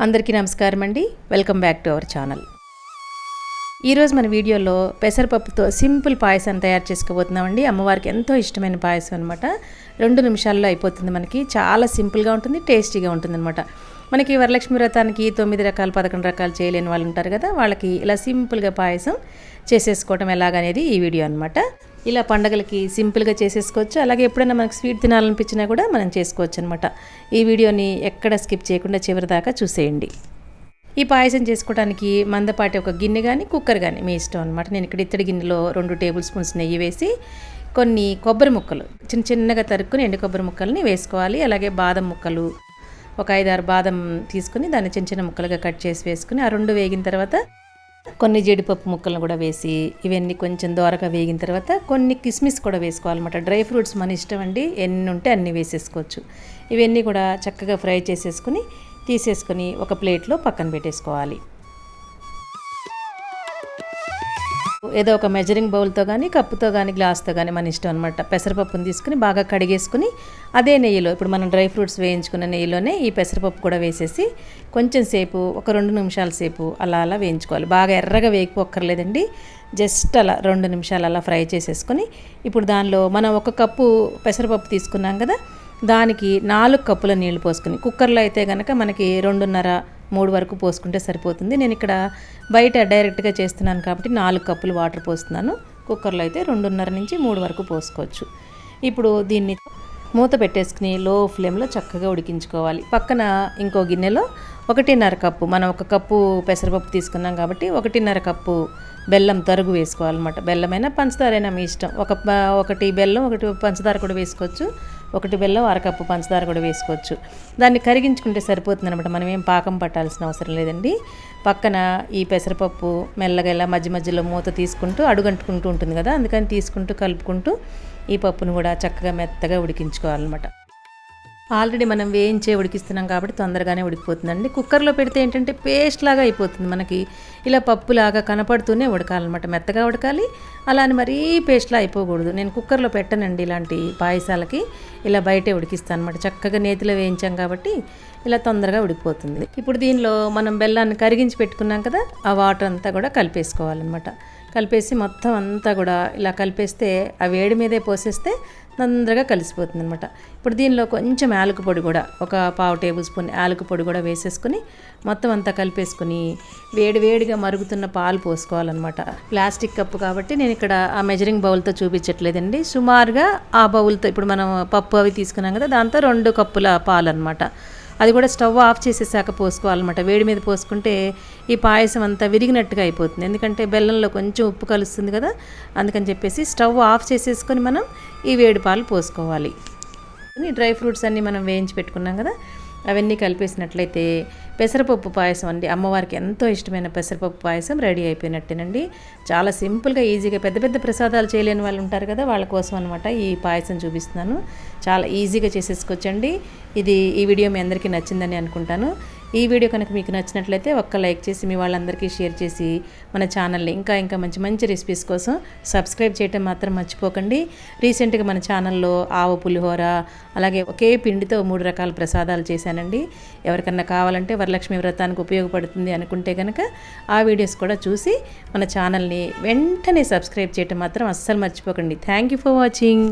అందరికీ నమస్కారం అండి. Welcome back to our channel. ఈరోజు మన వీడియోలో పెసరపప్పుతో సింపుల్ పాయసం తయారు చేసుకోబోతున్నామండి. అమ్మవారికి ఎంతో ఇష్టమైన పాయసం అనమాట. 2 నిమిషాల్లో అయిపోతుంది. మనకి చాలా సింపుల్గా ఉంటుంది, టేస్టీగా ఉంటుంది అనమాట. మనకి వరలక్ష్మి వ్రతానికి 9 రకాలు 11 రకాలు చేయలేని వాళ్ళు ఉంటారు కదా, వాళ్ళకి ఇలా సింపుల్గా పాయసం చేసేసుకోవటం ఎలాగనేది ఈ వీడియో అనమాట. ఇలా పండగలకి సింపుల్గా చేసేసుకోవచ్చు. అలాగే ఎప్పుడైనా మనకు స్వీట్ తినాలనిపించినా కూడా మనం చేసుకోవచ్చు అనమాట. ఈ వీడియోని ఎక్కడ స్కిప్ చేయకుండా చివరి దాకా చూసేయండి. ఈ పాయసం చేసుకోవడానికి మందపాటి ఒక గిన్నె కానీ కుక్కర్ కానీ మీ ఇష్టం అనమాట. నేను ఇక్కడ ఇత్తడి గిన్నెలో 2 టేబుల్ స్పూన్స్ నెయ్యి వేసి కొన్ని కొబ్బరి ముక్కలు చిన్నగా తరుక్కుని ఎండు కొబ్బరి ముక్కల్ని వేసుకోవాలి. అలాగే బాదం ముక్కలు ఒక 5-6 బాదం తీసుకుని దాన్ని చిన్న ముక్కలుగా కట్ చేసి వేసుకుని ఆ 2 వేగిన తర్వాత కొన్ని జీడిపప్పు ముక్కలను కూడా వేసి ఇవన్నీ కొంచెం దోరగా వేగిన తర్వాత కొన్ని కిస్మిస్ కూడా వేసుకోవాలన్నమాట. డ్రై ఫ్రూట్స్ మన ఇష్టం అండి, ఎన్ని ఉంటే అన్నీ వేసేసుకోవచ్చు. ఇవన్నీ కూడా చక్కగా ఫ్రై చేసేసుకుని తీసేసుకొని ఒక ప్లేట్లో పక్కన పెట్టేసుకోవాలి. ఏదో ఒక మెజరింగ్ బౌల్తో కానీ కప్పుతో కానీ గ్లాస్తో కానీ మన ఇష్టం అనమాట. పెసరపప్పుని తీసుకుని బాగా కడిగేసుకుని అదే నెయ్యిలో ఇప్పుడు మనం డ్రై ఫ్రూట్స్ వేయించుకున్న నెయ్యిలోనే ఈ పెసరపప్పు కూడా వేసేసి కొంచెం సేపు ఒక 2 నిమిషాల సేపు అలా వేయించుకోవాలి. బాగా ఎర్రగా వేగిపోక్కర్లేదండి, జస్ట్ అలా 2 నిమిషాలు అలా ఫ్రై చేసేసుకొని ఇప్పుడు దానిలో మనం 1 కప్పు పెసరపప్పు తీసుకున్నాం కదా, దానికి 4 కప్పుల నీళ్లు పోసుకుని, కుక్కర్లో అయితే కనుక మనకి 2.5-3 వరకు పోసుకుంటే సరిపోతుంది. నేను ఇక్కడ బయట డైరెక్ట్గా చేస్తున్నాను కాబట్టి 4 కప్పులు వాటర్ పోస్తున్నాను. కుక్కర్లో అయితే 2.5-3 వరకు పోసుకోవచ్చు. ఇప్పుడు దీన్ని మూత పెట్టేసుకుని లో ఫ్లేమ్లో చక్కగా ఉడికించుకోవాలి. పక్కన ఇంకో గిన్నెలో 1.5 కప్పు, మనం 1 కప్పు పెసరపప్పు తీసుకున్నాం కాబట్టి 1.5 కప్పు బెల్లం తరుగు వేసుకోవాలన్నమాట. బెల్లమైనా పంచదారైనా మీ ఇష్టం. ఒకటి బెల్లం 1 పంచదార కూడా వేసుకోవచ్చు. 1 బెల్లం 1/2 కప్పు పంచదార కూడా వేసుకోవచ్చు. దాన్ని కరిగించుకుంటే సరిపోతుంది అనమాట. మనం ఏం పాకం పట్టాల్సిన అవసరం లేదండి. పక్కన ఈ పెసరపప్పు మెల్లగా ఇలా మధ్య మధ్యలో మూత తీసుకుంటూ అడుగంటుకుంటూ ఉంటుంది కదా, అందుకని తీసుకుంటూ కలుపుకుంటూ ఈ పప్పును కూడా చక్కగా మెత్తగా ఉడికించుకోవాలన్నమాట. ఆల్రెడీ మనం వేయించే ఉడికిస్తున్నాం కాబట్టి తొందరగానే ఉడికిపోతుందండి. కుక్కర్లో పెడితే ఏంటంటే పేస్ట్ లాగా అయిపోతుంది. మనకి ఇలా పప్పులాగా కనపడుతూనే ఉడకాలన్నమాట, మెత్తగా ఉడకాలి. అలా అని మరీ పేస్ట్లా అయిపోకూడదు. నేను కుక్కర్లో పెట్టనండి ఇలాంటి పాయసాలకి, ఇలా బయటే ఉడికిస్తాను అనమాట. చక్కగా నేతిలో వేయించాం కాబట్టి ఇలా తొందరగా ఉడికిపోతుంది. ఇప్పుడు దీనిలో మనం బెల్లాన్ని కరిగించి పెట్టుకున్నాం కదా, ఆ వాటర్ అంతా కూడా కలిపేసుకోవాలన్నమాట. కలిపేసి మొత్తం అంతా కూడా ఇలా కలిపేస్తే ఆ వేడి మీదే పోసేస్తే తొందరగా కలిసిపోతుంది అనమాట. ఇప్పుడు దీనిలో కొంచెం యాలక పొడి కూడా ఒక 1/2 టేబుల్ స్పూన్ యాలక పొడి కూడా వేసేసుకుని మొత్తం అంతా కలిపేసుకుని వేడిగా మరుగుతున్న పాలు పోసుకోవాలన్నమాట. ప్లాస్టిక్ కప్పు కాబట్టి నేను ఇక్కడ ఆ మెజరింగ్ బౌల్తో చూపించట్లేదండి. సుమారుగా ఆ బౌల్తో ఇప్పుడు మనం పప్పు అవి తీసుకున్నాం కదా, దాంతో 2 కప్పుల పాలు అనమాట. అది కూడా స్టవ్ ఆఫ్ చేసేసాక పోసుకోవాలన్నమాట. వేడి మీద పోసుకుంటే ఈ పాయసం అంతా విరిగినట్టుగా అయిపోతుంది, ఎందుకంటే బెల్లంలో కొంచెం ఉప్పు కలుస్తుంది కదా, అందుకని చెప్పేసి స్టవ్ ఆఫ్ చేసేసుకొని మనం ఈ వేడి పాలు పోసుకోవాలి. డ్రై ఫ్రూట్స్ అన్నీ మనం వేయించి పెట్టుకున్నాం కదా, అవన్నీ కలిపేసినట్లయితే పెసరపప్పు పాయసం అండి. అమ్మవారికి ఎంతో ఇష్టమైన పెసరపప్పు పాయసం రెడీ అయిపోయినట్టేనండి. చాలా సింపుల్గా ఈజీగా, పెద్ద ప్రసాదాలు చేయలేని వాళ్ళు ఉంటారు కదా, వాళ్ళ కోసం అనమాట ఈ పాయసం చూపిస్తున్నాను. చాలా ఈజీగా చేసేసుకోవచ్చండి. ఈ వీడియో మీ అందరికీ నచ్చిందని అనుకుంటాను. ఈ వీడియో కనుక మీకు నచ్చినట్లయితే ఒక్క లైక్ చేసి మీ వాళ్ళందరికీ షేర్ చేసి మన ఛానల్ని ఇంకా మంచి రెసిపీస్ కోసం సబ్స్క్రైబ్ చేయటం మాత్రం మర్చిపోకండి. రీసెంట్గా మన ఛానల్లో ఆవు పులిహోర, అలాగే ఒకే పిండితో 3 రకాల ప్రసాదాలు చేశానండి. ఎవరికన్నా కావాలంటే వరలక్ష్మి వ్రతానికి ఉపయోగపడుతుంది అనుకుంటే కనుక ఆ వీడియోస్ కూడా చూసి మన ఛానల్ని వెంటనే సబ్స్క్రైబ్ చేయటం మాత్రం అస్సలు మర్చిపోకండి. Thank you for watching.